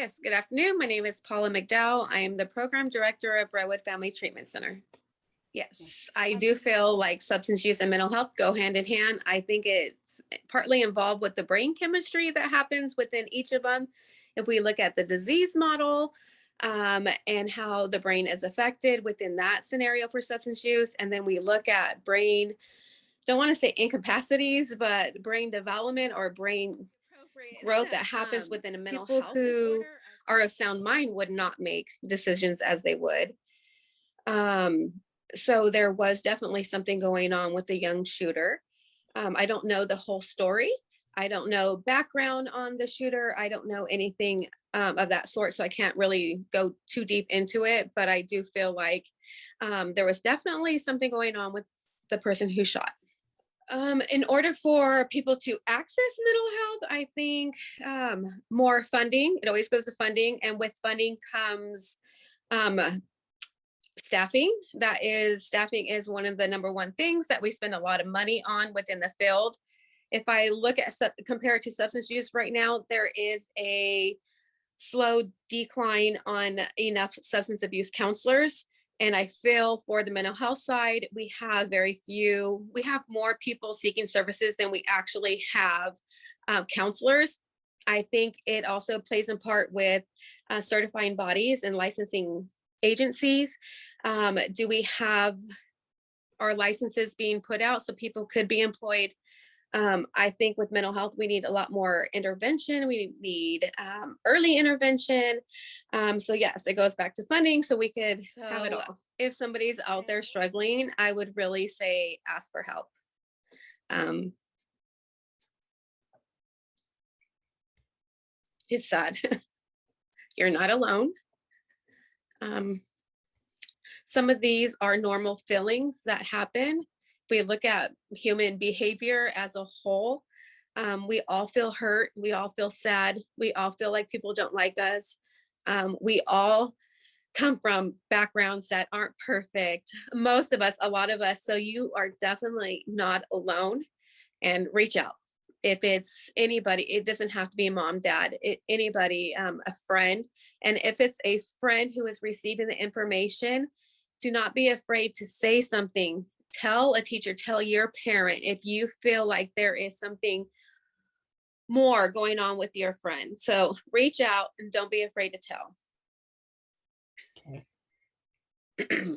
Yes, good afternoon. My name is Paula McDowell. I am the program director of Redwood Family Treatment Center. Yes, I do feel like substance use and mental health go hand in hand. I think it's partly involved with the brain chemistry that happens within each of them. If we look at the disease model and how the brain is affected within that scenario for substance use, and then we look at brain, don't want to say incapacities, but brain development or brain growth that happens within a mental health disorder. People who are of sound mind would not make decisions as they would. So there was definitely something going on with the young shooter. I don't know the whole story. I don't know background on the shooter. I don't know anything of that sort, so I can't really go too deep into it. But I do feel like there was definitely something going on with the person who shot. In order for people to access mental health, I think more funding. It always goes to funding, and with funding comes staffing. Staffing is one of the number one things that we spend a lot of money on within the field. If I look at compared to substance use right now, there is a slow decline on enough substance abuse counselors. And I feel for the mental health side, we have more people seeking services than we actually have counselors. I think it also plays in part with certifying bodies and licensing agencies. Do we have our licenses being put out so people could be employed? I think with mental health, we need a lot more intervention. We need early intervention. So yes, it goes back to funding so we could have it all. If somebody's out there struggling, I would really say ask for help. It's sad. You're not alone. Some of these are normal feelings that happen. We look at human behavior as a whole. We all feel hurt. We all feel sad. We all feel like people don't like us. We all come from backgrounds that aren't perfect. Most of us, a lot of us. So you are definitely not alone, and reach out. If it's anybody, it doesn't have to be a mom, dad, anybody, a friend. And if it's a friend who is receiving the information, do not be afraid to say something. Tell a teacher, tell your parent if you feel like there is something more going on with your friend. So reach out and don't be afraid to tell. Okay.